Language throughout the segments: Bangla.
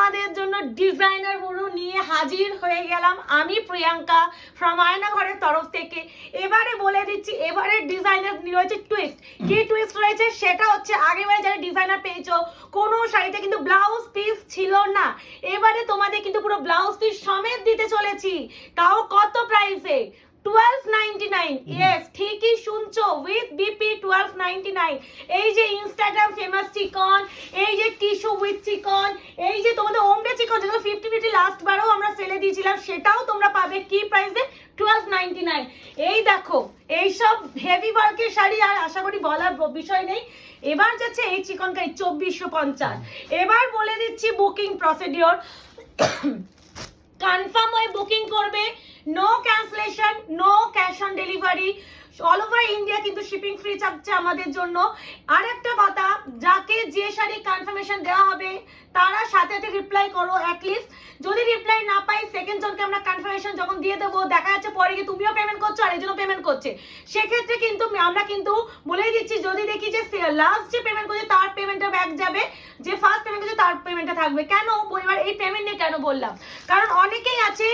তোমাদের জন্য ডিজাইনার পুরো নিয়ে হাজির হয়ে গেলাম আমি প্রিয়াঙ্কা ফ্রম আয়না ঘরের তরফ থেকে। এবারে বলে দিচ্ছি এবারে ডিজাইনার রয়েছে টুইস্ট। কি টুইস্ট রয়েছে সেটা হচ্ছে আগেবারে যারা ডিজাইনার পেয়েছো কোনো শাড়িতে কিন্তু ব্লাউজ পিস ছিল না, এবারে তোমাদের কিন্তু পুরো ব্লাউজ পিস সমেত দিতে চলেছি, তাও কত প্রাইসে? 1299। ইয়েস, ঠিকই শুনছো, উইথ বিপি 1299। এই যে ইনস্টাগ্রাম ফেমাস চিকন, এই যে টিস্যু উইথ চিকন, এই যে তোমাদের ওমডে চিকন যেগুলো 50-50 লাস্ট বারও আমরা সেলে দিয়েছিলাম, সেটাও তোমরা পাবে কি প্রাইসে? 1299। এই দেখো এইসব হেভি ওয়ার্কের শাড়ি আর আশা করি বলার বিষয় নেই। এবার যাচ্ছে এই চিকন কারি 2450। এবার বলে দিচ্ছি বুকিং প্রসিডিওর। কনফার্ম হয়ে বুকিং করবে, no cancellation, no cash on delivery, all over India কিন্তু শিপিং ফ্রি থাকছে আমাদের জন্য। আর একটা কথা, যাকে যে শাড়ি কনফার্মেশন দেওয়া হবে তারা সাথে সাথে রিপ্লাই করো অ্যাটলিস্ট। যদি রিপ্লাই না পাই সেকেন্ড জনকে আমরা কনফার্মেশন যখন দিয়ে দেবো, দেখা যাচ্ছে পরে গিয়ে তুমিও পেমেন্ট করছো আর একজনও পেমেন্ট করছে, সেক্ষেত্রে কিন্তু আমরা কিন্তু বলেই দিচ্ছি যদি দেখি যে লাস্ট যে পেমেন্ট করছে তার পেমেন্টটা ব্যাক যাবে, যে ফার্স্ট পেমেন্ট করছে তার পেমেন্টটা থাকবে। কেন এবার এই পেমেন্ট নিয়ে কেন বললাম, কারণ অনেকেই আছে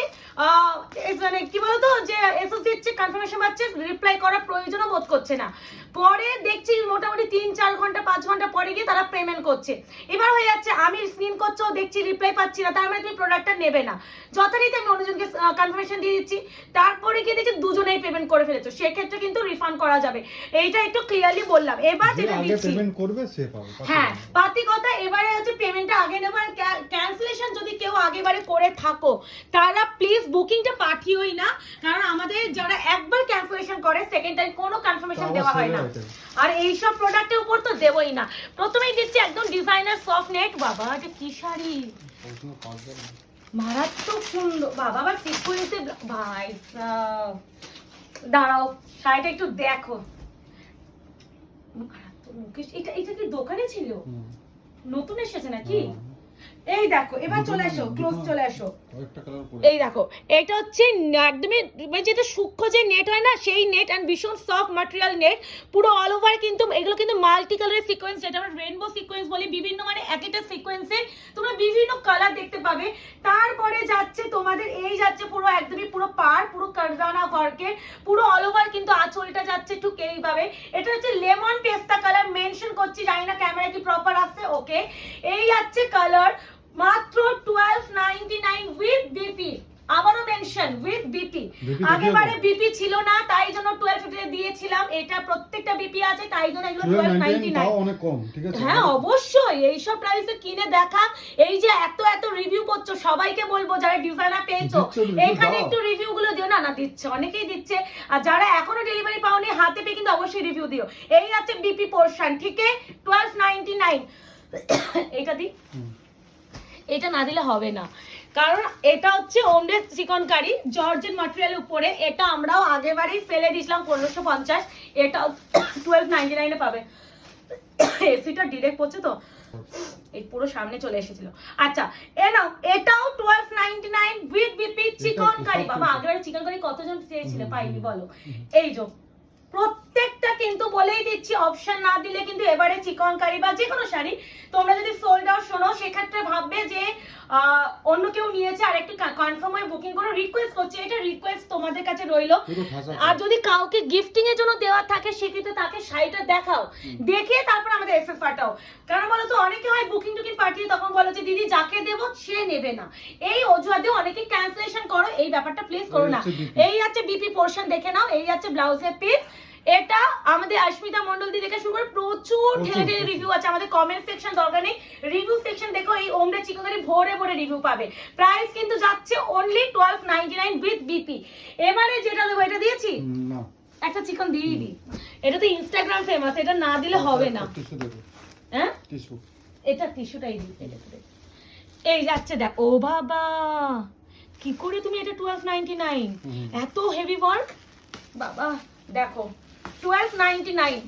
মানে কি বলতো যে এসএস দিচ্ছে কনফার্মেশন পাচ্ছে, রিপ্লাই করার প্রয়োজনও বোধ করছে না, পরে দেখছি মোটামুটি 3-4 ঘন্টা 5 ঘন্টা পরে গিয়ে তারা পেমেন্ট করছে। এবার হয়ে যাচ্ছে আমি স্ক্রিন করছো দেখছি রিপ্লাই পাচ্ছি না, তার মানে তুমি প্রোডাক্টটা নেবে না, যথারীতি আমি অন্যজনকে কনফার্মেশন দিয়ে দিচ্ছি, তারপরে গিয়ে দেখছি দুজনেই পেমেন্ট করে ফেলেছো, সেক্ষেত্রে কিন্তু রিফান্ড করা যাবে। এইটা একটু ক্লিয়ারলি বললাম। এবার যেটা দিচ্ছি পেমেন্ট করবে সে পাবে। হ্যাঁ, পাতি কথা, এবারে হচ্ছে পেমেন্টটা আগে নেব। আর ক্যান্সেলেশন যদি কেউ আগেবারে করে থাকো তারা প্লিজ বুকিংটা পাঠিওই না, কারণ আমাদের যারা একবার ক্যান্সেলেশন করে সেকেন্ড টাইম কোনো কনফার্মেশন দেওয়া হয় না, আর এইসব প্রোডাক্টের উপর তো দেবই না। প্রথমেই দিচ্ছি একদম ডিজাইনার সফট নেট। বাবা এটা কি শাড়ি, মারাত্মক সুন্দর বাবা, আবার সিকোয়েন্সে ভাই দাঁড়াও শাড়িটা একটু দেখো। এটা এটা কি দোকানে ছিল, নতুন এসেছে নাকি? এই দেখো এবার চলে আসো, ক্লোজ চলে আসো। এই দেখো এটা হচ্ছে একদমই যেটা সূক্ষ্ম যে নেট হয় না সেই নেট, এন্ড ভীষণ সফট ম্যাটেরিয়াল নেট, পুরো অল ওভার কিন্তু এগুলো কিন্তু মাল্টি কালারের সিকোয়েন্স, যেটা আমরা রেইনবো সিকোয়েন্স বলি, বিভিন্ন মানে এক একটা সিকোয়েন্সে তোমরা বিভিন্ন কালার দেখতে পাবে। তারপরে যাচ্ছে তোমাদের এই যাচ্ছে পুরো একদমই পুরো পার পুরো কারদানা ওয়ার্কের, পুরো অল ওভার কিন্তু আঁচলটা যাচ্ছে ঠিক এইভাবে। এটা হচ্ছে লেমন পেস্তা কালার, মেনশন করছি, জানি না ক্যামেরা কি প্রপার আসছে, ওকে। এই যাচ্ছে কালার মাত্র 1299 উইথ বিপি, আবারও মেনশন উইথ বিপি। আগেবারে বিপি ছিল না তাই জন্য 1250 দিয়েছিলাম, এটা প্রত্যেকটা বিপি আছে তাই জন্য এগুলো 1299 অনেক কম, ঠিক আছে? হ্যাঁ অবশ্যই এই সব প্রাইসে কিনে দেখা। এই যে এত এত রিভিউ করছো, সবাইকে বলবো যারা ডিজাইনার পেয়েছো এখানে একটু রিভিউ গুলো দিও না, না দিচ্ছে অনেকেই দিচ্ছে, আর যারা এখনো ডেলিভারি পাওনি হাতে পেয়ে কিন্তু অবশ্যই রিভিউ দিও। এই আছে বিপি পোরশন, ঠিক আছে 1299। এটা দি, এটা না দিলে হবে না, কারণ এটা হচ্ছে ওমডে চিকন কারি জর্জেট ম্যাটেরিয়ালের উপরে, এটা আমরাও আগেবারেই ফেলে দিয়েছিলাম 1550, এটা 1299 এ পাবে। এসিটা ডিরেক্ট পড়ছে তো এই পুরো সামনে চলে এসেছিল। আচ্ছা এ নাও, এটাও 1299 উইথ বিপি চিকন কারি। বাবা আগেবারে চিকন কারি কতজন চেয়েছিলে, পাইনি বলো। এই যে প্রত্যেকটা কিন্তু বলেই দিচ্ছি অপশন না দিলে কিন্তু এবারে চিকন কারি বা যে কোনো শাড়ি তোমরা যদি সোল্ড আউট শোনো সেক্ষেত্রে ভাববে যে অন্য কেউ নিয়েছে, আর একটু কনফার্ম হয়ে বুকিং করো। রিকোয়েস্ট করছি, এটা রিকোয়েস্ট তোমাদের কাছে রইলো। আর যদি কাউকে গিফটিং এর জন্য দেওয়া থাকে সেক্ষেত্রে তাকে শাড়িটা দেখাও, দেখিয়ে তারপর আমাদের এসএস পাঠাও। কারণ বলো তো অনেকে হয় বুকিং টুকিং পাঠিয়ে তখন বলো যে দিদি যাকে দেবো সে নেবে না, এই অজুহাতে অনেকে ক্যান্সেলেশন করো, এই ব্যাপারটা প্লিজ করো না। এই আছে বিপি পোরশন দেখে নাও, এই আছে ব্লাউজের পিস। এটা আমাদের অস্মিতা মন্ডল দিয়ে দেখে শুরু করে প্রচুর ঢেলে ঢেলে রিভিউ আছে, আমাদের কমেন্ট সেকশন দরকার নেই, রিভিউ সেকশন দেখো, এই ওমডে চিকন কারি ভরে ভরে রিভিউ পাবে। প্রাইস কিন্তু যাচ্ছে অনলি 1299 উইথ বিপি। এবারে যেটা দেবো এটা দিয়েছি না, একটা চিকন দিয়ে দিই, এটা তো ইনস্টাগ্রাম ফেমাস, এটা না দিলে হবে না। হ্যাঁ টিস্যু, এটা টিস্যুটাই দিই, এটা এই যাচ্ছে দেখ। ও বাবা কি করে তুমি এটা 1299, এত হেভি ওয়ার্ক বাবা। দেখো 1299,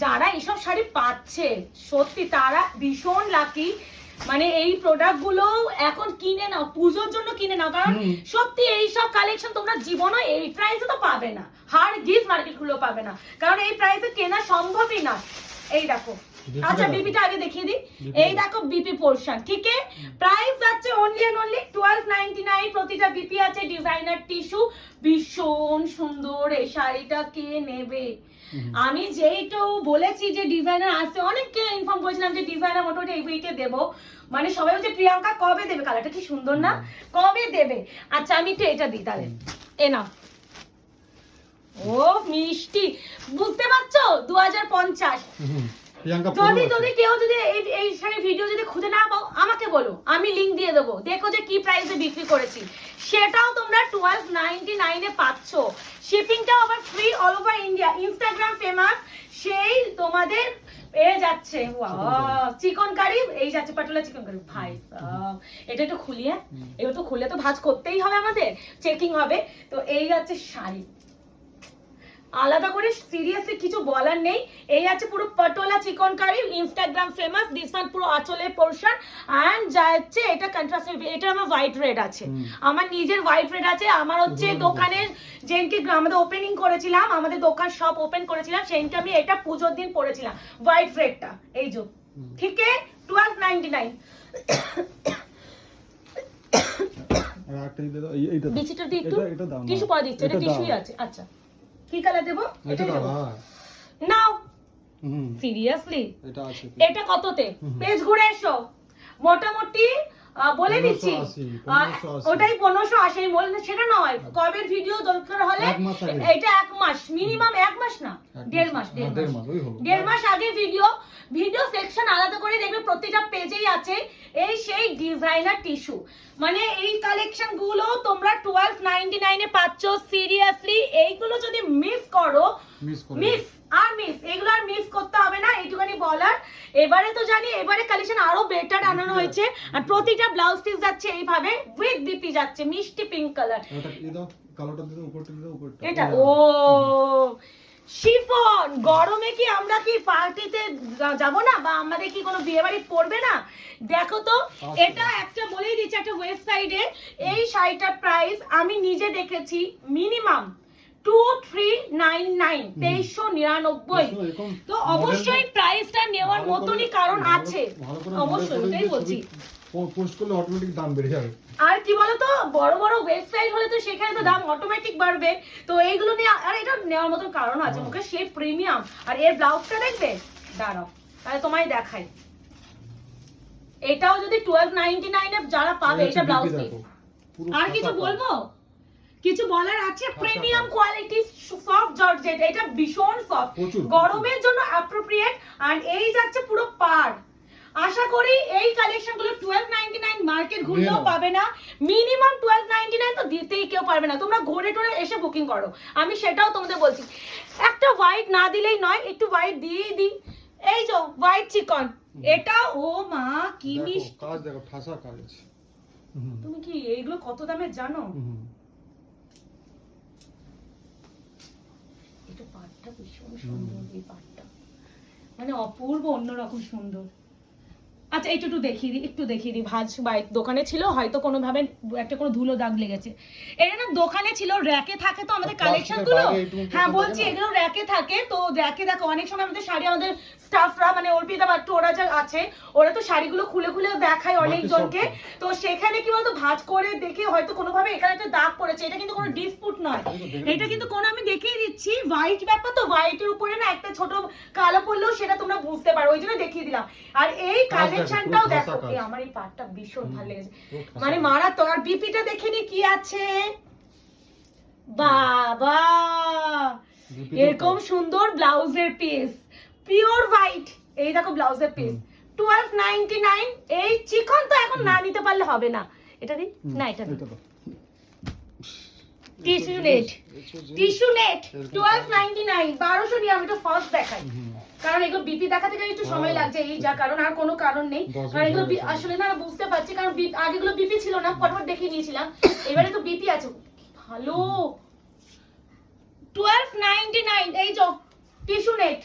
যারা এইসব শাড়ি পাচ্ছে সত্যি তারা ভীষণ লাকি। মানে এই প্রোডাক্ট গুলো এখন কিনে নাও, পুজোর জন্য কিনে নাও, কারণ সত্যি এইসব কালেকশন তোমরা জীবনে এই প্রাইসে তো পাবে না, হার গিফট মার্কেট গুলো পাবে না, কারণ এই প্রাইসে কেনা সম্ভবই না। এই দেখো আচ্ছা বিপিটা আগে দেখিয়ে দিই। এই দেখো বিপি পোরশন, ঠিক আছে? প্রাইস আছে অনলি এন্ড অনলি 1299। প্রতিটা বিপি আছে ডিজাইনার টিস্যু, ভীষণ সুন্দর। এই শাড়িটা কে নেবে? আমি যেইটাও বলেছি যে ডিজাইনার আছে, অনেককে ইনফর্ম করেছিলাম যে ডিজাইনার মোটামুটি এই উইকে দেবো, মানে সবাই বলছে প্রিয়াঙ্কা কবে দেবে, কালারটা কি সুন্দর না, কবে দেবে? আচ্ছা আমি একটু এটা দিই তাহলে, এ নাও। ও মিষ্টি, বুঝতে পারছো? 2050। যদি কেউ যদি এই শাড়ির ভিডিও যদি খুঁজে না পাও আমাকে বলো, আমি লিংক দিয়ে দেবো, দেখো যে কি প্রাইসে বিক্রি করেছি। সেটাও তোমরা 1299 এ পাচ্ছ। শিপিংটাও আবার free all over India. Instagram famous সেই তোমাদের পেয়ে যাচ্ছে চিকনকারি, এই যাচ্ছে পাটোলা চিকনকারি। ভাই এটা একটু খুলিয়ে, এবার তো খুলে তো ভাঁজ করতেই হবে, আমাদের চেকিং হবে। তো এই যাচ্ছে শাড়ি, আলাদা করে সিরিয়াসলি কিছু বলার নেই। এই আছে পুরো Patola chikankari, Instagram famous. This one পুরো আঁচলের পোরশন এন্ড যাচ্ছে এটা কন্ট্রাস্ট। এটা আমার হোয়াইট রেড আছে, আমার নিজের হোয়াইট রেড আছে। আমার হচ্ছে দোকানের যেদিনকে আমাদের ওপেনিং করেছিলাম, আমাদের দোকান শপ ওপেন করেছিলাম, সেদিনকে আমি এটা পুজোর দিন পরেছিলাম হোয়াইট রেডটা। এই যে ঠিক আছে 1299। বিচিটা দি একটু টিস্যু পরে দিচ্ছে, এটা টিস্যুই আছে। আচ্ছা কি কালার দেবো? এটা নাও সিরিয়াসলি, এটা কততে? পেজ ঘুরে এসো, মোটামুটি বলে দিচ্ছি ওটাই 1580 বলেন, সেটা নয়। কবের ভিডিও দরকার হলে এটা 1 মাস মিনিমাম, 1 মাস না 1.5 মাস, 1.5 মাস আগে ভিডিও সেকশন আলাদা করে দেখবে, প্রত্যেকটা পেজেই আছে এই সেই ডিজাইনার টিস্যু। মানে এই কালেকশন গুলো তোমরা 1299 এ পাচ্ছ। সিরিয়াসলি এইগুলো যদি মিস করো, এগুলো আর মিস করতে হবে না, এইটুখানি বলার। এবারে তো জানি এবারে কালেকশন আরো বেটার আনানো হয়েছে, আর প্রতিটা ব্লাউজ পিস যাচ্ছে এইভাবে উইথ বিপি যাচ্ছে, মিষ্টি পিঙ্ক কালার। এটা ও শিফন, গরমে কি আমরা কি পার্টিতে যাব না, বা আমাদের কি কোনো বিয়ে বাড়ি পড়বে না? দেখো তো এটা একটা বলেই দিচ্ছি, একটা ওয়েবসাইটে এই শাড়িটার প্রাইস আমি নিজে দেখেছি মিনিমাম 2399, 2399। তো অবশ্যই প্রাইসটা নেওয়ার মতনই কারণ আছে, অবশ্যই এটাই বলছি। পোস্ট করলে অটোমেটিক দাম বেড়ে যাবে। আর কি বলতো, বড় বড় ওয়েবসাইট হলে তো সেখানে তো দাম অটোমেটিক বাড়বে। তো এইগুলো নিয়ে আর এটা নেওয়ার মতো কারণ আছে, মুখে সেই প্রিমিয়াম। আর এর ব্লাউজটা দেখবে, দাঁড়াও তাহলে তোমায় দেখাই। এটাও যদি 1299 এ যারা পাবে, এটা ব্লাউজ পিস। আর কিছু বলবো, কিছু বলার আছে? প্রিমিয়াম কোয়ালিটি সফট জর্জেট, এটা ভীষণ সফট, গরমের জন্য অ্যাপ্রোপ্রিয়েট। আর এই যাচ্ছে পুরো পাড়। আশা করি এই কালেকশন গুলো 1299 মার্কেট ঘুরলেও পাবে না, মিনিমাম 1299 তো দিতেই কেউ পারবে না। তোমরা ঘুরে টুরে এসে বুকিং করো, আমি সেটাও তোমাদের বলছি। একটা হোয়াইট না দিলেই নয়, একটু হোয়াইট দিয়েই দিই। এই যে হোয়াইট চিকন, এটা ও মা কি মিষ্টি কাজ, দেখো ঠাসা কাজ। তুমি কি এইগুলো কত দামে জানো? এটা পাটটা ভীষণ সুন্দর, এই পাটটা মানে অপূর্ব অন্যরকম সুন্দর। আচ্ছা একটু দেখিয়ে দিই ভাজ বাইক দোকানে ছিল, হয়তো কোনোভাবে একটা কোনো ধুলো দাগ লেগেছে। এটা না দোকানে ছিল, র‍্যাকে থাকে তো আমাদের কালেকশন গুলো। হ্যাঁ বলছি, এগুলো র‍্যাকে থাকে। তো র‍্যাকে দেখো অনেক সময় আমাদের শাড়ি, আমাদের স্টাফরা মানে অর্পিতা বাট্টু ওরা যা আছে, ওরা তো শাড়িগুলো খুলে খুলে দেখায় অনেকজনকে। তো সেখানে কি বলতো, ভাঁজ করে দেখে হয়তো কোনোভাবে এখানে একটা দাগ পড়েছে। এটা কিন্তু কোনো ডিসপুট নয়, এটা কিন্তু কোনো, আমি দেখিয়ে দিচ্ছি হোয়াইট ব্যাপার তো, হোয়াইটের উপরে না একটা ছোট কালো পড়লেও সেটা তোমরা বুঝতে পারো, ওই জন্য দেখিয়ে দিলাম। আর এই কালেকশনটাও দেখো, আমার এই পাটটা ভীষণ ভালো লেগেছে, মানে মারাত্মক। আর বিপিটা দেখে নি কি আছে, বাবা এরকম সুন্দর ব্লাউজের পিস, পিওর হোয়াইট। এই দেখো ব্লাউজের পিস 1299। এই চিকন তো এখন না নিতে পারলে হবে না, এটা দিই না, এটা দিই টিস্যু নেট 1299, 1200 নিয়ে আমি তো ফার্স্ট দেখাই, কারণ এগুলো বিপি দেখাতে গেলে একটু সময় লাগছে, এই যা কারণ, আর কোনো কারণ নেই। কারণ এগুলো আসলে না বুঝতে পারছি, কারণ আগেগুলো বিপি ছিল না, ফটফট দেখিয়ে নিয়েছিলাম, এবারে তো বিপি আছে। ভালো 1299। এই যে টিস্যু নেট,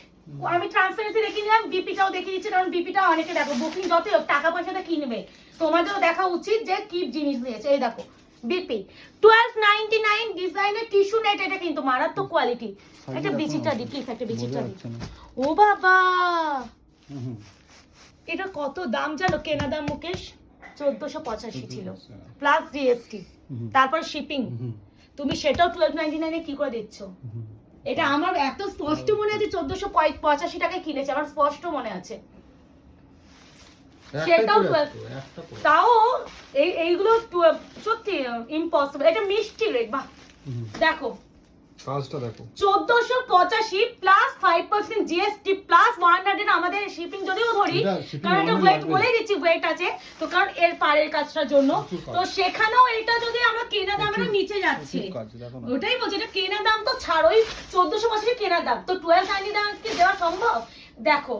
আমি ট্রান্সপারেন্সি দেখিয়ে নিলাম, বিপিটাও দেখিয়ে দিচ্ছি, কারণ বিপিটা অনেকে দেখো বুকিং যতই হোক টাকা পয়সাটা কিনবে, তোমাদেরও দেখা উচিত যে কি জিনিস দিয়েছে। এই দেখো বিপি 1299 ডিজাইনের টিস্যু নেট, এটা কিন্তু মারাত্মক কোয়ালিটি। একটা বিচিটা দি প্লিজ, একটা বিচিটা দি। ও বাবা এটা কত দাম জানো? কেনা দাম মুকেশ 1485 ছিল প্লাস জিএসটি, তারপর শিপিং। তুমি সেটাও 1299 এ কি করে দিচ্ছ? এটা আমার এত স্পষ্ট মনে আছে 1485 টাকায় কিনেছে, আমার স্পষ্ট মনে আছে। সেটাও তাও এইগুলো সত্যি ইম্পসিবল। এটা মিষ্টি রেট, বাহ দেখো কাজটা দেখো 1485 প্লাস 5% জিএসটি প্লাস 100 আমাদের শিপিং যদিও ধরি, কারণ এটা ওয়েট বলেই দিচ্ছি ওয়েট আছে তো, কারণ এর পারের কাজটার জন্য। তো সেখানেও এটা যদি আমরা কেনা দামের নিচে যাচ্ছে, ওটাই বলছি এটা কেনা দাম তো ছাড়োই, 1485 কেনা দাম তো 1299 কি দেওয়া সম্ভব? দেখো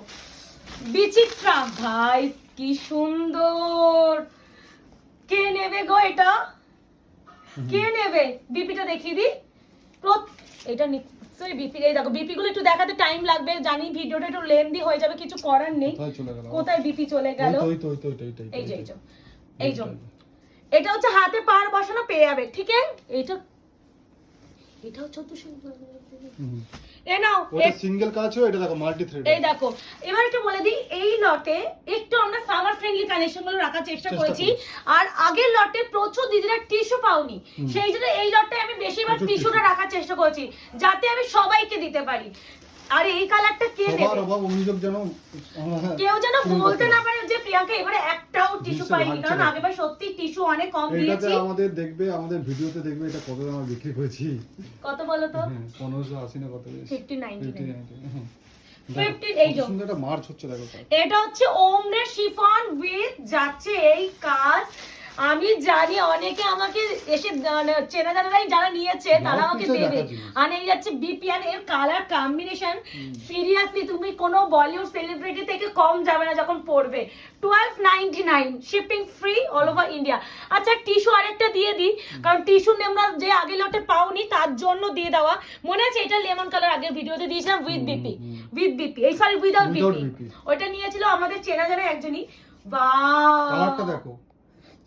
বিচিত্রা, ভাই কি সুন্দর, কে নেবে গো এটা? কে নেবে? বিপিটা দেখিয়ে দি। এটা নিশ্চয়ই বিপি। এই দেখো বিপি গুলো একটু দেখাতে টাইম লাগবে, জানি ভিডিওটা একটু লেন্দি হয়ে যাবে, কিছু করার নেই। কোথায় বিপি চলে গেল? এই যে এই যে এটা হচ্ছে হাতে পার বসানো পেয়ে যাবে, ঠিক আছে? এটাও 1400। এই নাও, ওটা সিঙ্গেল কাজ হয়, এটা দেখো মাল্টি থ্রেড। এই দেখো এবার একটু বলে দিই, এই লটে একটু আমরা সামার ফ্রেন্ডলি কালেকশন গুলো রাখার চেষ্টা করেছি। আর আগের লটে প্রচুর দিদিরা টিস্যু পাওনি, সেই জন্য এই লটে আমি বেশিরভাগ টিস্যুটা রাখার চেষ্টা করেছি যাতে আমি সবাইকে দিতে পারি। আর এই কালারটা কে দেবে? কেউ যেন বলতে না পারে যে প্রিয়াঙ্কা এবারে একটাও টিস্যু পাইনি, কারণ আগেবার সত্যি টিস্যু অনেক কম দিয়েছি। এটাতে আমাদের দেখবে, আমাদের ভিডিওতে দেখবে এটা কত দাম বিক্রি করেছি। কত বলো তো? 1580 না কত? 50 এই যে সুন্দর মার্চ হচ্ছে দেখো। এটা হচ্ছে ওমরের শিফন উইথ যাচ্ছে এই কাজ। আমি জানি অনেকে আমাকে এসে চেনা জানারাই যারা নিয়েছে তারা আমাকে দেবে। আর এই যাচ্ছে বিপিএন এর কালার কম্বিনেশন, সিরিয়াসলি তুমি কোনো বলিউড সেলিব্রিটি থেকে কম যাবে না যখন পড়বে। 1299 shipping free all over India. আচ্ছা টিস্যু আরেকটা দিয়ে দিই, কারণ টিস্যু আমরা যে আগে লটে পাওনি তার জন্য দিয়ে দেওয়া। মনে আছে এটা লেমন কালার আগের ভিডিওতে দিয়েছিলাম উইথ বিপি, এই সরি উইদাউট বিপি। ওটা নিয়েছিল আমাদের চেনা জানা একজনই। বাহ কালারটা দেখো,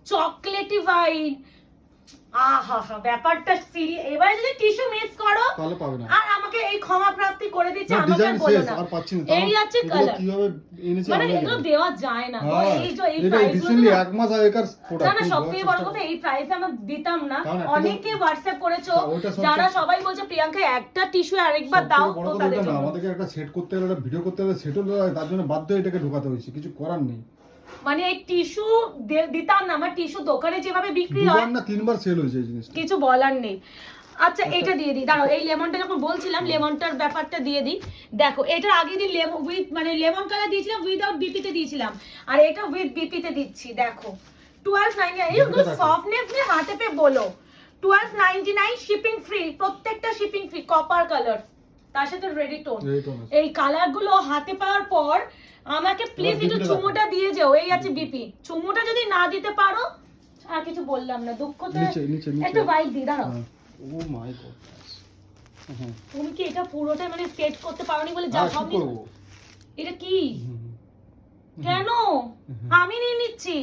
চকলেটি ভাইট, আহা ব্যাপারটা সিরিয়াস। এবারে যদি টিস্যু মিস করো তাহলে পাবে না। আর আমাকে এই ক্ষমা প্রাপ্তি করে দিচ্ছে, আমাকে বলো না। এই আছে কালার, কিভাবে এনেছে মানে এগুলো দেওয়া যায় না। এই যে এই প্রাইসগুলো এক মাস আগেকার প্রোডাক্ট না, সবথেকে বড় কথা এই প্রাইসে আমরা দিতাম না। অনেকে হোয়াটসঅ্যাপ করেছো যারা সবাই বলছে প্রিয়াঙ্কা একটা টিস্যু আরেকবার দাও, তো তাদের জন্য আমাদেরকে একটা সেট করতে হলে, একটা ভিডিও করতে হলে সেটও তার জন্য বাধ্য হয়ে এটাকে ঢোকাতে হয়েছে, কিছু করার নেই। মানে এই টিস্যু দিতাম না, আমার টিস্যু দোকানে যেভাবে বিক্রি হয় দুবার না তিনবার সেল হয়েছে এই জিনিসটা, কিছু বলার নেই। আচ্ছা এটা দিয়ে দিই, দাঁড়াও এই লেমনটা যখন বলছিলাম লেমনটার ব্যাপারটা দিয়ে দিই। দেখো এটার আগে দিন লেমন উইথ মানে লেমন কালার দিয়েছিলাম, উইদাউট বিপিতে দিয়েছিলাম, আর এটা উইথ বিপিতে দিচ্ছি। দেখো 1299, এগুলো সফটনেস নিয়ে হাতে পে বলো। 1299 শিপিং ফ্রি, প্রত্যেকটা শিপিং ফ্রি, কপার কালার, তার সাথে রেডি টোন। এই কালারগুলো হাতে পাওয়ার পর আমাকে প্লিজ একটু চুমুটা দিয়ে যাও। এই আছে বিপি, চুমুটা যদি না দিতে পারো আর কিছু বললাম না, দুঃখতে একটু বাইক দি। দাঁড়াও, ও মাই গড, তুমি কি এটা পুরোটা মানে সেট করতে পারোনি বলে যা সব এটা কি? কেন? আমি নিয়ে নিচ্ছি।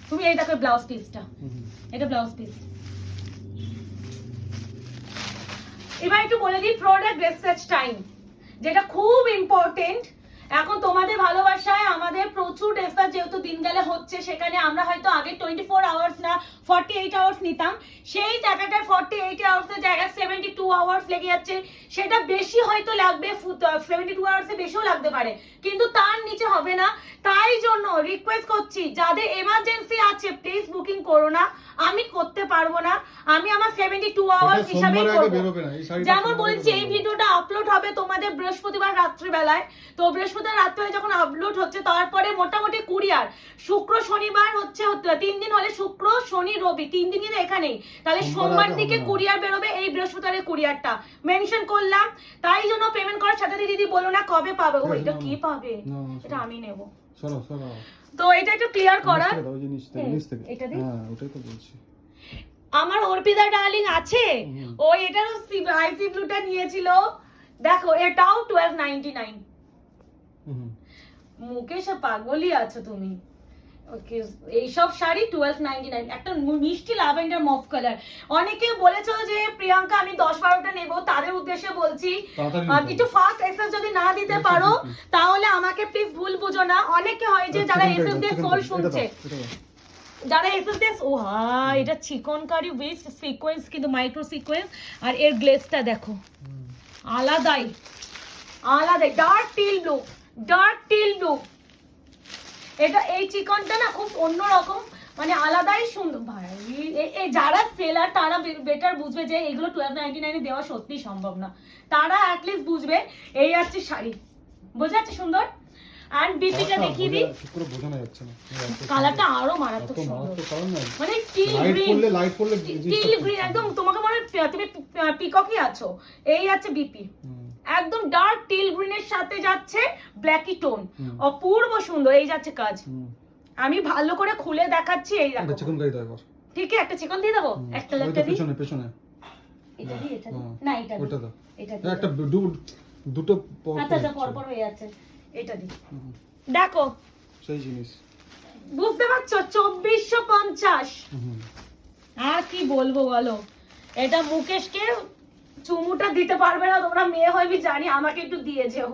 তুমি এই দেখো ব্লাউজ পিসটা, এটা ব্লাউজ পিস। এবার একটু বলে দিই প্রোডাক্ট রিসার্চ টাইম, যেটা খুব ইম্পর্টেন্ট। এখন তোমাদের ভালোবাসায় আমাদের প্রচুর রেফার যেহেতু দিন গেলে হচ্ছে, সেখানে আমরা হয়তো আগে 24 আওয়ার্স না 48 আওয়ার্স নিতাম, সেই জায়গাটায় 48 আওয়ার্সের জায়গায় 72 আওয়ার্স লেগে যাচ্ছে। সেটা বেশি হয়তো লাগবে, 72 আওয়ার্সে বেশিও লাগতে পারে, কিন্তু তার নিচে হবে না। তাই জন্য রিকোয়েস্ট করছি যাদের এমার্জেন্সি আছে প্লিজ বুকিং করো না, আমি করতে পারবো না, আমি আমার 72 আওয়ার্স হিসাবে করব। যেমন বলছি এই ভিডিওটা আপলোড হবে তোমাদের বৃহস্পতিবার রাত্রিবেলায়, তো বৃহস্পতিবার রাত্রিবেলায় যখন আপলোড হচ্ছে তারপরে মোটামুটি কুরিয়ার শুক্র শনিবার হচ্ছে 3 দিন হলে শুক্র শনি রবি 3 দিনই তো এখানেই, তাহলে সোমবার দিকে কুরিয়ার বেরোবে। এই বৃহস্পতিবারের কুরিয়ারটা মেনশন করলাম, তাই জন্য পেমেন্ট করার সাথে দিদি বলো না কবে পাবে। ও এটা কি পাবে? এটা আমি নেব। তো এটা একটু ক্লিয়ার করা, এটা দিই। হ্যাঁ ওটাই তো বলছি। আমার অর্পিতা ডার্লিং আছে, ও এটারও আইসি ব্লুটা নিয়েছিল। দেখো এটাও 1299। মুকেশ পাগলই আছো তুমি, ওকে, এইসব শাড়ি 1299, একটা মিষ্টি ল্যাভেন্ডার মফ কালার। অনেকে বলেছো যে প্রিয়াঙ্কা আমি 10-12টা নেব, তাদের উদ্দেশ্যে বলছি একটু ফাস্ট এসএস যদি না দিতে পারো তাহলে আমাকে প্লিজ ভুল বুঝো না। অনেকে হয় যে যারা এসএস দিয়ে সোল শুনছে, যারা এসএস দিয়ে, ও হ্যাঁ এটা চিকনকারি উইথ সিকোয়েন্স, কিন্তু মাইক্রো সিকোয়েন্স, আর এর গ্লেজটা দেখো আলাদাই আলাদাই, dark teal blue, dark teal blue. এটা এই চিকনটা না খুব অন্যরকম, মানে আলাদাই সুন্দর ভাই। এই যারা সেলার তারা বেটার বুঝবে যে এগুলো 1299 দেওয়া সত্যি সম্ভব না, তারা অ্যাটলিস্ট বুঝবে। এই আছে শাড়ি, বোঝা যাচ্ছে সুন্দর। আর বিপিটা দেখিয়ে দিই, বোঝানো যাচ্ছে না, কালারটা আরো মারাত্মক সুন্দর, মানে টিল গ্রিন, টিল গ্রিন একদম। তোমাকে মনে হয় তুমি পিককই আছো। এই আছে বিপি, একদম ডার্ক টিল গ্রিনের সাথে যাচ্ছে ব্ল্যাকি টোন, অপূর্ব সুন্দর। এই যাচ্ছে কাজ, আমি ভালো করে খুলে দেখাচ্ছি। এই দেখো চিকন গাই দাও, ঠিক আছে একটা চিকন দিয়ে দেবো, একটা লাগতে দিই পেছনে পেছনে, এটা দি, এটা না এটা ওটা দাও, এটা একটা দুটো আচ্ছা পর পর হয়ে যাচ্ছে, এটা দি। দেখো সেই জিনিস বুঝতে পারছো, 2450। আর কি বলবো বলো, এটা মুকেশকে চুমুটা দিতে পারবে না, তোমরা মেয়ে হয়ে আমি জানি, আমাকে একটু দিয়ে যেও।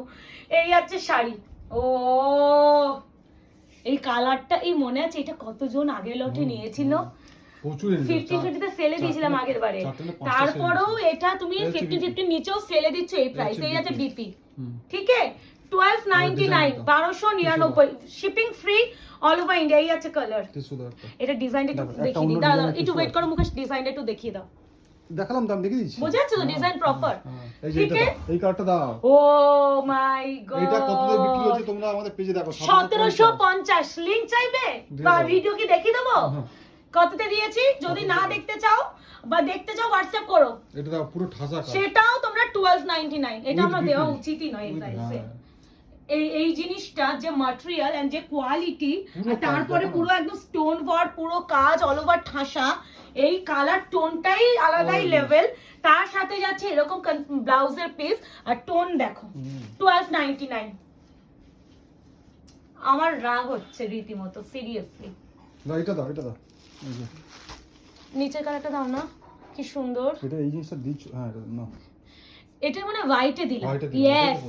এই আছে শাড়ি, ও এই কালারটা, এই মনে আছে এটা কতজন আগের লটে নিয়েছিল, 50-50 সেলে দিয়েছিলাম আগের বারে। তারপরেও এটা তুমি 50-50 নিচেও সেলে দিচ্ছ এই প্রাইস। এই আছে বিপি, ঠিক আছে 1299, 1299, shipping free all over India. এই আছে কালার, এটা ডিজাইনটা একটু দেখিয়ে দিই, দাঁড়াও একটু ওয়েট করো মুকেশ, ডিজাইনটা একটু দেখিয়ে দাও। দেখালাম তো, আমি দেখিয়ে দিচ্ছি, বুঝা যাচ্ছে তো ডিজাইন প্রপার। এই যে এই কালারটা দাও, ও মাই গড, এটা কত দিয়ে বিক্রি হচ্ছে তোমরা আমাদের পেজে দেখো, 1750। লিংক চাইবে বা ভিডিও কি দেখিয়ে দেবো কততে দিয়েছি? যদি না দেখতে চাও বা দেখতে চাও হোয়াটসঅ্যাপ করো, এটা দাও পুরো ঠাসা কাজ, সেটাও তোমরা 1299। এটা আমরা দেওয়া উচিতই নয় এই প্রাইসে। এই জিনিসটা যে ম্যাটেরিয়াল এন্ড যে কোয়ালিটি, তারপরে পুরো একদম স্টোন ওয়ার্ক, পুরো কাজ অল ওভার ঠাসা, এই কালার টোনটাই আলাদাই লেভেল। তার সাথে যাচ্ছে এরকম ব্লাউজের পিস, আর টোন দেখো 1299। আমার রাগ হচ্ছে রীতিমতো, সিরিয়াসলি। না এটা দাও, এটা দাও, এই যে নিচের কালারটা দাও না, কি সুন্দর। এটা এই জিনিসটা দিচ্ছ, হ্যাঁ এটা না, এটা মানে হোয়াইটে দিলাম, ইয়েস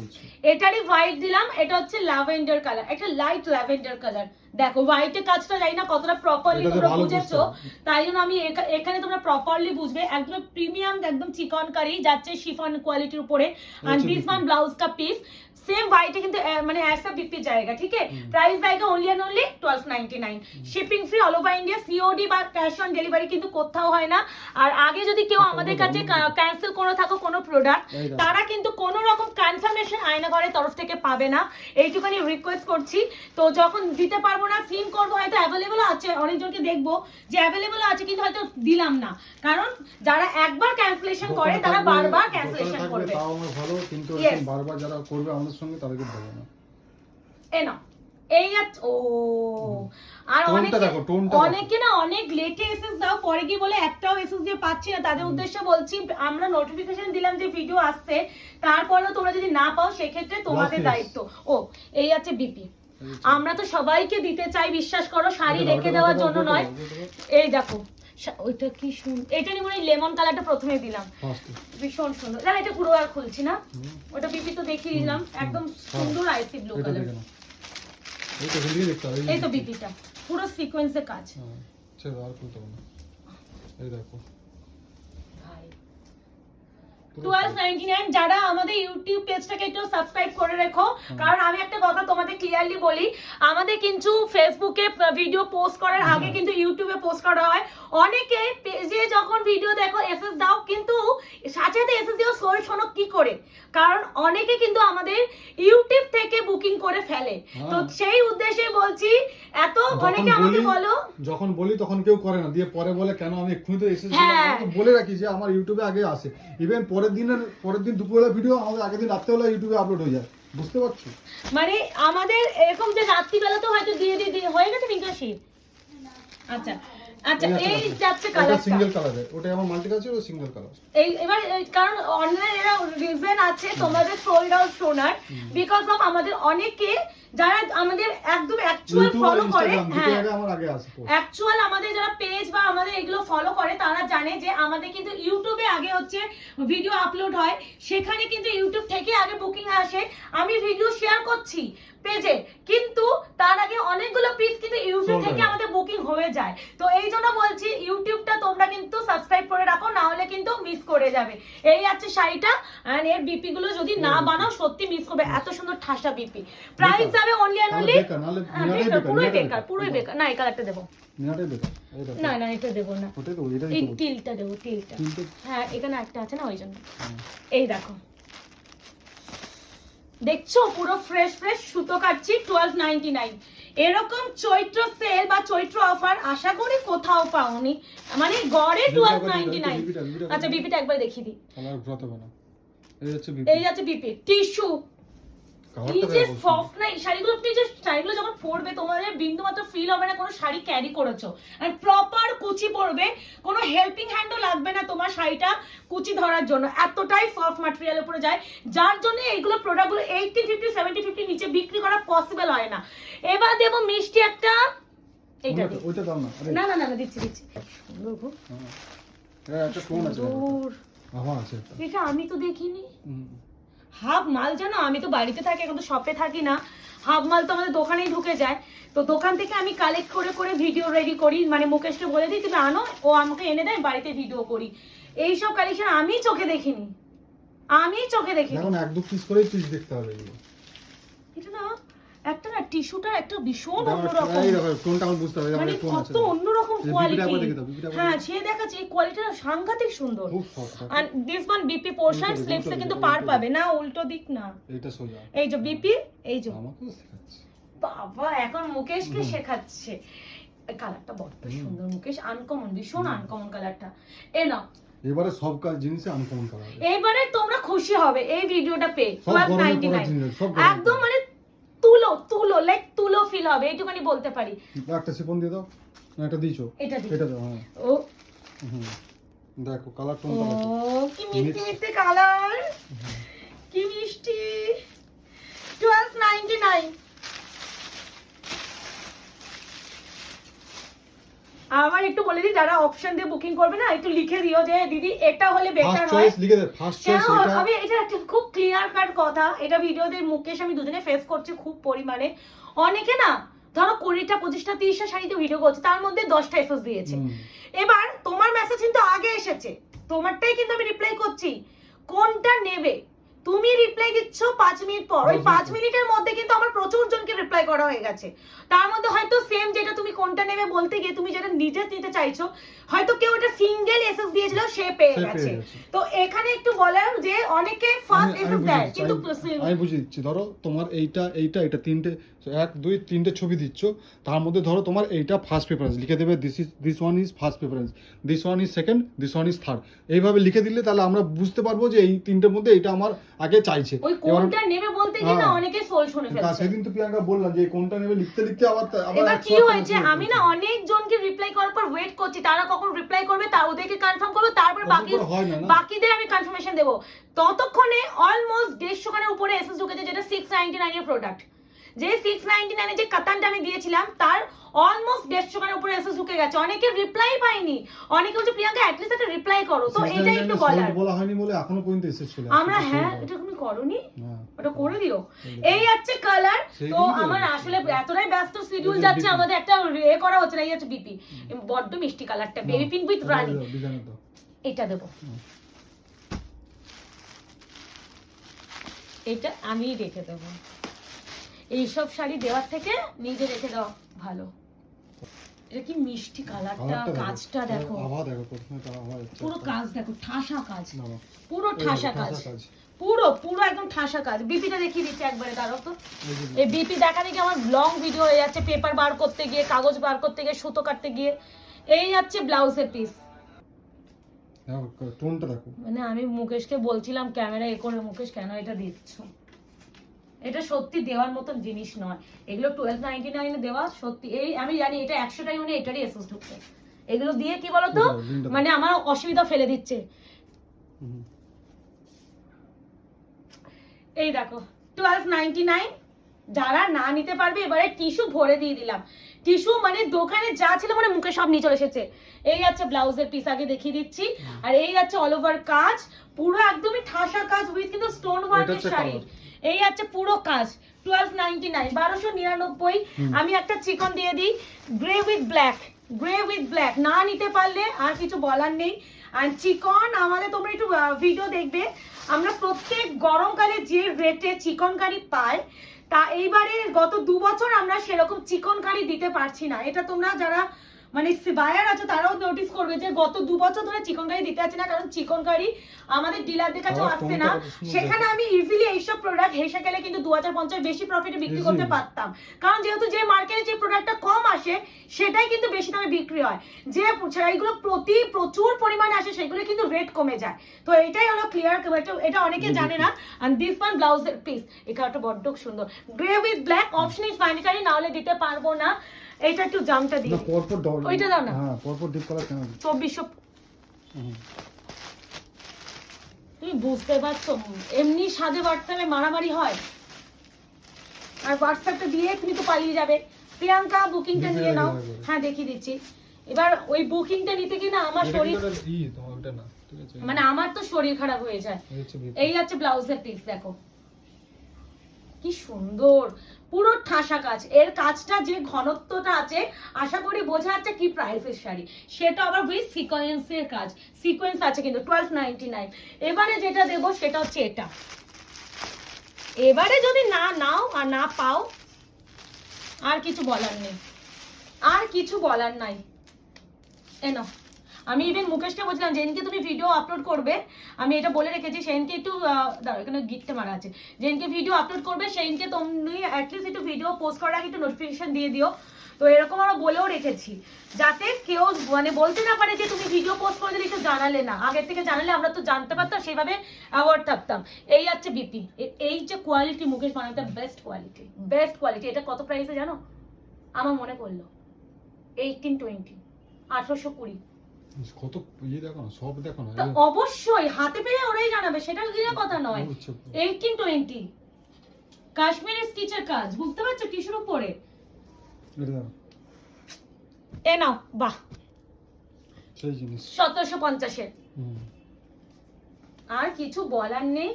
এটারই হোয়াইট দিলাম। এটা হচ্ছে ল্যাভেন্ডার কালার, একটা লাইট ল্যাভেন্ডার কালার। দেখো হোয়াইটের কাজটা জানি না কতটা প্রপারলি তোমরা বুঝেছো, তাই জন্য আমি এখানে তোমরা প্রপারলি বুঝবে। একদম প্রিমিয়াম, একদম চিকনকারি যাচ্ছে শিফন কোয়ালিটির উপরে। আর দিস ওয়ান ব্লাউজ কা পিস সেম হোয়াইটে, কিন্তু মানে ऐसा বিপি জায়গা, ঠিক আছে। প্রাইস জায়গা only and only 1299, shipping free all over India, COD বা ক্যাশ অন ডেলিভারি কিন্তু কোথাও হয় না। আর আগে যদি কেউ আমাদের কাছে ক্যান্সেল করে থাকো কোনো প্রোডাক্ট, তারা কিন্তু কোনো রকম কনফার্মেশন আয়নাঘরের তরফ থেকে পাবে না, এইটুখানি রিকোয়েস্ট করছি। তো যখন দিতে পারবো না, সিন করবো, হয়তো অ্যাভেলেবল আছে, অনেকজনকে দেখবো যে অ্যাভেলেবল আছে কিন্তু হয়তো দিলাম না, কারণ যারা একবার ক্যান্সেলেশন করে তারা বারবার ক্যান্সেলেশন করবে। তাও আমার ভালো, কিন্তু বারবার যারা করবে আমাদের সঙ্গে তাদেরকে দেবো না। এনা এই ও আর অনেকে না অনেক লেটে এসএস দাও, পরে কি বলে একটাও এসএস দিয়ে পাচ্ছি না। তাদের উদ্দেশ্যে বলছি, আমরা নোটিফিকেশন দিলাম যে ভিডিও আসছে, তারপরেও তোমরা যদি না পাও সেক্ষেত্রে তোমাদের দায়িত্ব। ও এই আছে বিপি, আমরা তো সবাইকে দিতে চাই, বিশ্বাস করো, শাড়ি রেখে দেওয়ার জন্য নয়। এই দেখো ওইটা কি সুন্দর, এটা নিয়ে মনে হয় লেমন কালারটা প্রথমে দিলাম, ভীষণ সুন্দর। না এটা পুরো আর খুলছি না, ওটা বিপি তো দেখিয়ে দিলাম, একদম সুন্দর আইসি ব্লু কালার। এই তো বিপিটা পুরো সিকোয়েন্সে কাজ, চলো আর খুলতে হবে না। এই দেখো 1299। যারা আমাদের ইউটিউব পেজটাকে একটু সাবস্ক্রাইব করে রেখো, কারণ আমি একটা কথা তোমাদের ক্লিয়ারলি বলি, আমাদের কিন্তু ফেসবুকে ভিডিও পোস্ট করার আগে কিন্তু ইউটিউবে পোস্ট করা হয়। অনেকে পেজে যখন ভিডিও দেখো এসএস দাও, কিন্তু সাথে সাথে এসএস দিও সোল শোনো কি করে, কারণ অনেকে কিন্তু আমাদের ইউটিউব থেকে বুকিং করে ফেলে। তো সেই উদ্দেশ্যে বলছি, এত অনেকে আমাকে বলো, যখন বলি তখন কেউ করে না, দিয়ে পরে বলে কেন আমি এক্ষুনি তো এসএস বলে রাখি যে আমার ইউটিউবে আগে আসে, ইভেন পরের দিন দুপুরবেলা ভিডিও আমাদের আগের দিন রাত্রেবেলা ইউটিউবে আপলোড হয়ে যায়, বুঝতে পারছো? মানে আমাদের এরকম যে রাত্রিবেলা তো হয়তো দিয়ে হয়ে গেছে নিকাশি। আচ্ছা আচ্ছা এই যাচ্ছে কালারটা সিঙ্গেল কালারে, ওটা আমার মাল্টি কালার ছিল, সিঙ্গেল কালার। এবার কারণ অনলাইন এরা রিজন আছে তোমাদের সোল্ড আউট শোনার, বিকজ অফ আমাদের অনেকে যারা আমাদের একদম অ্যাকচুয়াল ফলো করে, হ্যাঁ আমার আগে আসে অ্যাকচুয়াল আমাদের যারা পেজ বা আমাদের এগুলো ফলো করে তারা জানে যে আমাদের কিন্তু ইউটিউবে আগে হচ্ছে ভিডিও আপলোড হয়, সেখানে কিন্তু ইউটিউব থেকে আগে বুকিং আসে। আমি ভিডিও শেয়ার করছি পেজে, কিন্তু তার আগে অনেকগুলো পিস কিন্তু ইউটিউব থেকে আমাদের বুকিং হয়ে যায়। তো এই জন্য বলছি ইউটিউবটা তোমরা কিন্তু সাবস্ক্রাইব করে রাখো, না হলে কিন্তু মিস করে যাবে। এই আছে শাড়িটা, এন্ড এর বিপি গুলো যদি না বানাও সত্যি মিস করবে, এত সুন্দর ঠাসা বিপি। প্রাইস যাবে অনলি এন্ড অনলি, পুরোই বেকার। না এই কালারটা দেবো না, না এটা দেবো না, এই টিলটা দেবো, টিলটা। হ্যাঁ এখানে একটা আছে না ওই জন্য। এই দেখো দেখছো পুরো ফ্রেশ ফ্রেশ সুতো কাটছি 1299। এরকম চৈত্র সেল বা চৈত্র অফার আশা করি কোথাও পাওনি, মানে গড়ে 1299। আচ্ছা বিপিটা একবার দেখিয়ে দিই। এই যাচ্ছে বিপি টিস্যু, এই যে সফট না এই শাড়িগুলো, আপনি যে শাড়িগুলো যখন পরবে তোমাদের বিন্দু মাত্র ফিল হবে না কোনো শাড়ি ক্যারি করেছো, আর প্রপার কুচি পরবে, কোনো হেল্পিং হ্যান্ডও লাগবে না তোমার শাড়িটা কুচি ধরার জন্য, এতটাই সফট ম্যাটেরিয়ালের উপরে যায়, যার জন্য এইগুলো প্রোডাক্টগুলো 80 50 70 50 নিচে বিক্রি করা পসিবল হয় না। এবার দেবো মিষ্টি একটা, এইটা ওইটা দাও না। না না না দিচ্ছি দিচ্ছি, সুন্দর গো, একটা কোন আছে আমার আছে এটা আমি তো দেখিনি। হাফ মাল জানো, আমি তো বাড়িতে থাকি, এখন তো শপে থাকি না, হাফ মাল তো আমাদের দোকানেই ঢুকে যায়। তো দোকান থেকে আমি কালেক্ট করে করে ভিডিও রেডি করি, মানে মুকেশকে বলে দিই তুমি আনো, ও আমাকে এনে দেয়, বাড়িতে ভিডিও করি। এইসব কালেকশন আমি চোখে দেখিনি, আমি চোখে দেখিনি। এখন এক দু পিস করেই পিস দেখতে হবে এগুলো। এটা না একটা না টিস্যুটা একটা ভীষণ অন্যরকম, এই দেখো কোনটা আমি বুঝতে পারি, মানে কত অন্যরকম কোয়ালিটি। হ্যাঁ সে দেখাচ্ছে এই কোয়ালিটিটা সাংঘাতিক সুন্দর। আর দিস ওয়ান বিপি পোরশন স্লিপসে কিন্তু পার পাবে না, উল্টো দিক না, এইটা সোজা। এই যে বিপি, এই যে আমাকেও শেখাচ্ছে বাবা, এখন মুকেশকে শেখাচ্ছে। কালারটা বড় সুন্দর, মুকেশ আনকমন, ভীষণ আনকমন কালারটা। এ নাও এবারে সব কাজ জিনিসে আনকমন করা হবে। এবারে তোমরা খুশি হবে এই ভিডিওটা পেয়ে, 1299 একদম মানে তুলো লাইক তুলো ফিল হবে, এইটুখানি বলতে পারি। একটা সিপন দিয়ে দাও, না এটা দিছো, এটা দাও। হ্যাঁ ও দেখো কালার টোনটা দেখো, ও কি মিষ্টি মিষ্টি কালার, কি মিষ্টি। 1299। আবার একটু বলে দিই যারা অপশন দিয়ে বুকিং করবে না, একটু লিখে দিও যে দিদি এটা হলে বেটার হয়। ফার্স্ট চয়েস লিখে দে, ফার্স্ট চয়েস এটা। আমি এটা একটা খুব ক্লিয়ার কাট কথা, এটা ভিডিওতে মুকেশ আমি দুজনে ফেস করছি খুব পরিমাণে। অনেকে না ধরো 20টা 25টা 30টা শাড়িতে ভিডিও করছে, তার মধ্যে 10টা এসএস দিয়েছে। এবার তোমার মেসেজ কিন্তু আগে এসেছে, তোমারটাই কিন্তু আমি রিপ্লাই করছি, কোনটা নেবে তুমি রিপ্লাই দিচ্ছ 5 মিনিট পর, ওই 5 মিনিটের মধ্যে কিন্তু আমার প্রচুর জনকে রিপ্লাই করা হয়ে গেছে। তার মধ্যে হয়তো সেম যেটা তুমি কোনটা নেবে বলতে গিয়ে তুমি যেটা নিজে নিতে চাইছো, হয়তো কেউ এটা সিঙ্গেল এসএস দিয়েছিল সে পেয়ে গেছে। তো এখানে একটু বলার যে অনেকে ফার্স্ট এসএস দেয়, কিন্তু আমি বুঝিয়ে দিচ্ছি, ধরো তোমার এইটা এইটা এটা তিনটে 1 2 3টে ছবি দিচ্ছ, তার মধ্যে ধরো তোমার এইটা ফার্স্ট প্রেফারেন্স লিখে দেবে, this one is first preference, this one is second, this one is third, এইভাবে লিখে দিলে তাহলে আমরা বুঝতে পারবো যে এই তিনটের মধ্যে এটা আমার আগে চাইছে। ওই কোনটা নেবে বলতে গিয়ে না অনেকে সোল শুনে ফেলছে। সেদিন তো প্রিয়াঙ্কা বললাম যে কোনটা নেবে লিখতে লিখতে আবার এবার কি হয়েছে, আমি না অনেক জনকে রিপ্লাই করার পর ওয়েট করছি তারা কখন রিপ্লাই করবে, তা ওদেরকে কনফার্ম করব, তারপর বাকিদের আমি কনফার্মেশন দেব। ততক্ষণে অলমোস্ট 150 খানের উপরে এসএস ঢুকেছে, যেটা 699 এর প্রোডাক্ট। যে 699 এর যে কাতানটা আমি দিয়েছিলাম তার অলমোস্ট 150 খানের উপরে এসএস ঢুকে গেছে। অনেকে রিপ্লাই পাইনি, অনেকে বলছে প্রিয়াঙ্কা অ্যাট লিস্ট একটা রিপ্লাই করো। তো এটাই একটু বলা হয়নি বলে এখনো পর্যন্ত এসএস চলে আসে। আমরা হ্যাঁ এটা তুমি করোনি, ওটা করে দিও। এই আছে কালার। তো আমার আসলে এতটাই ব্যস্ত শিডিউল যাচ্ছে, আমাদের একটা এ করা হচ্ছে না। এই আছে বিপি, বড্ড মিষ্টি কালারটা, বেবি পিঙ্ক উইথ রানী। এটা দেবো, এটা আমি রেখে দেবো। এইসব শাড়ি দেওয়ার থেকে নিজে রেখে দাও ভালো। এটা কি মিষ্টি কালারটা, কাজটা দেখো, পুরো কাজ দেখো, ঠাসা কাজ, পুরো ঠাসা কাজ, পুরো পুরো একদম ঠাসা কাজ। বিপিটা দেখিয়ে দিচ্ছি একবারে, দাঁড়াও তো। এই বিপি দেখানে কি আমার লং ভিডিও হয়ে যাচ্ছে, পেপার বার করতে গিয়ে, কাগজ বার করতে গিয়ে, সুতো কাটতে গিয়ে। এই যাচ্ছে ব্লাউজের পিস, টোনটা দেখো। মানে আমি মুকেশকে বলছিলাম ক্যামেরা এ করে, মুকেশ কেন এটা দিচ্ছ, এটা সত্যি দেওয়ার মতন জিনিস নয়। এগুলো 1299 এ দেওয়া সত্যি। এই আমি জানি এটা 100টাই মানে এটারই এসএস ঢুকছে, এগুলো দিয়ে কি বলতো কোথায়? লিঙ্কটা দাও। মানে আমার অসুবিধা ফেলে দিচ্ছে। হুম। এই দেখো 1299, যারা না নিতে পারবে এবারে টিস্যু ভরে দিয়ে দিলাম। টিস্যু মানে দোকানে যা ছিল মানে মুখে সব নিয়ে চলে এসেছে। এই আছে ব্লাউজের পিস, আগে দেখিয়ে দিচ্ছি। আর এই আছে অল ওভার কাজ, পুরো একদমই ঠাসা কাজ উইথ কিন্তু স্টোন এটা ওয়ার্কের হচ্ছে শাড়ি। colour। এই আছে পুরো কাজ 1299, 1299। আমি একটা চিকন দিয়ে দিই, grey with black, grey with black. না নিতে পারলে আর কিছু বলার নেই। আর চিকন আমাদের, তোমরা একটু ভিডিও দেখবে, আমরা প্রত্যেক গরমকালে যে রেটে চিকন কারি পাই, তা এইবারে গত 2 বছর আমরা সেরকম চিকন কারি দিতে পারছি না। এটা তোমরা যারা মানে বায়ার আছো তারাও নোটিস করবে যে গত 2 বছর ধরে চিকন কারি দিতে পারছি না, কারণ চিকন কারি আমাদের ডিলারদের কাছেও আবার আসছে কোনটা না। কত সুন্দর সেখানে আমি ইজিলি এইসব প্রোডাক্ট হেসে গেলে কিন্তু 2050 বেশি প্রফিটে বিক্রি করতে Easily। পারতাম, কারণ যেহেতু যে মার্কেটে যে প্রোডাক্টটা কম আসে সেটাই কিন্তু বেশি দামে বিক্রি হয়। যে শাড়িগুলো প্রচুর পরিমাণে আসে সেগুলো কিন্তু রেট কমে যায়। তো এটাই হলো ক্লিয়ার, এটা অনেকে জানে না। এন্ড দিস ওয়ান ব্লাউজের পিস, এই কালারটা বড্ড সুন্দর, grey with black. Option is finally, না হলে দিতে পারবো না। এটা একটু জামটা দিই, না পরপর দাও। ওইটা দাও না। হ্যাঁ পরপর ডিপ কালার কেন? 2400। হুম। তুমি বুঝতে পারছো, এমনি সাদে হোয়াটসঅ্যাপে মারামারি হয়, আর হোয়াটসঅ্যাপটা দিয়ে তুমি তো পালিয়ে যাবে। প্রিয়াঙ্কা বুকিংটা দিতে নিয়ে নাও। হবে। হ্যাঁ দেখিয়ে দিচ্ছি। এবার ওই বুকিংটা নিতে গিয়ে না আমার এটা শরীর, কিন্তু একটা ই, তোমার ওটা না, ঠিক আছে? মানে আমার তো শরীর খারাপ হয়ে যায়। এই হচ্ছে ভিতরে। এই আছে ব্লাউজের পিস, দেখো কি সুন্দর, পুরো ঠাসা কাজ। এর কাজটা যে ঘনত্বটা আছে, আশা করি বোঝা যাচ্ছে কি প্রাইসের শাড়ি। সেটা আবার উইথ সিকোয়েন্সের কাজ, সিকোয়েন্স আছে কিন্তু 1299। এবারে যেটা দেবো সেটা হচ্ছে এটা। এবারে যদি না নাও আর না পাও, আর কিছু বলার নেই, আর কিছু বলার নাই। এনো, আমি ইভেন মুকেশকে বলছিলাম যেদিনকে তুমি ভিডিও আপলোড করবে, আমি এটা বলে রেখেছি সেদিনকে একটু দাঁড়াও, এখানে গিফটটা মারা আছে, যেদিনকে ভিডিও আপলোড করবে সেদিনকে তুমি অ্যাটলিস্ট একটু ভিডিও পোস্ট করার আগে একটু নোটিফিকেশন দিয়ে দিও। তো এরকম আমরা বলেও রেখেছি, যাতে কেউ মানে বলতে না পারে যে তুমি ভিডিও পোস্ট করে দিলে একটু জানালে না। আগের থেকে জানালে আমরা তো জানতে পারতাম, সেইভাবে অ্যাওয়ার্ড থাকতাম। এই হচ্ছে বিপি, এই যে কোয়ালিটি মুকেশ বানাতে, বেস্ট কোয়ালিটি, বেস্ট কোয়ালিটি। এটা কত প্রাইসে জানো? আমার মনে পড়লো 1820, 1820। কত ইয়ে দেখো না, সব দেখো না। তো অবশ্যই হাতে পেলে ওরাই জানাবে, সেটা দিনের কথা নয়। 1820 কাশ্মীরি স্টিচের কাজ, বুঝতে পারছো, টিস্যুর উপরে। এটা দেখো, এ নাও, বাহ, সেই জিনিস। 1750-এর। হুম। আর কিছু বলার নেই।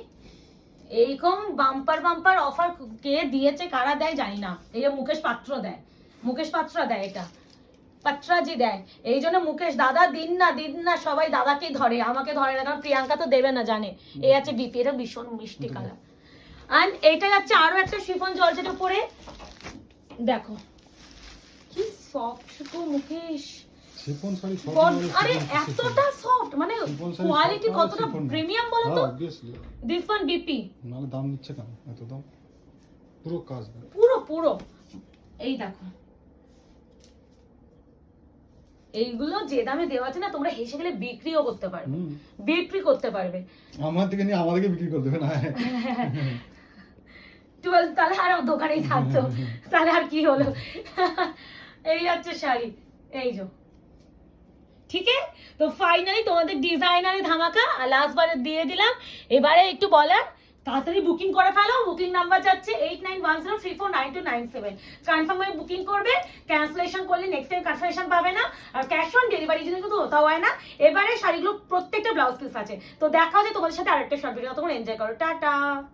এইরকম বাম্পার বাম্পার অফার কে দিয়েছে, কারা দেয় জানি না। এই যে মুকেশ পাত্র দেয়, মুকেশ পাত্র দেয়, এটা পাত্রাজি দেয়। এই জন্য মুকেশ দাদা দিন না সবাই দাদাকেই ধরে, আমাকে ধরে না, কারণ প্রিয়াঙ্কা তো দেবে না জানে। এই আছে বিপি, এটা ভীষণ মিষ্টি কালার। আর এইটা যাচ্ছে আরো একটা শিফন জর্জেট উপরে, দেখো কি সফট গো মুকেশ। শিফন শাড়ি সব আরে এতটা সফট, মানে কোয়ালিটি কতটা প্রিমিয়াম বলো তো। অবভিয়াসলি। দিস ওয়ান বিপি, নালে দাম নিচ্ছে কেন এত দাম? পুরো কাজ দেখ। পুরো এই দেখো, এইগুলো যে দামে দেওয়া আছে না, তোমরা হেসে গেলে বিক্রিও করতে পারবে, বিক্রি করতে পারবে। আমার থেকে নিয়ে আমাদেরকে বিক্রি করে দেবে না। 12, তাহলে আর দোকানেই থাকতো, তাহলে আর কি হলো। এই হচ্ছে শাড়ি, এই যে, ঠিক আছে। তো ফাইনালি তোমাদের ডিজাইনারে ধামাকা লাস্ট বারে দিয়ে দিলাম। এবারে একটু বলার, তাড়াতাড়ি বুকিং করে ফেলো। বুকিং নাম্বার যাচ্ছে 8910349297। কনফার্ম হয়ে বুকিং করবে, ক্যান্সেলেশন করলে নেক্সট টাইম কনফার্মেশন পাবে না। আর ক্যাশ অন ডেলিভারি যদি কিন্তু হতে হয় না। এবারে শাড়িগুলো প্রত্যেকটা ব্লাউজ পিস আছে। তো দেখা হচ্ছে তোমাদের সাথে আরেকটা শর্ট ভিডিও, তখন এনজয় করো, টাটা।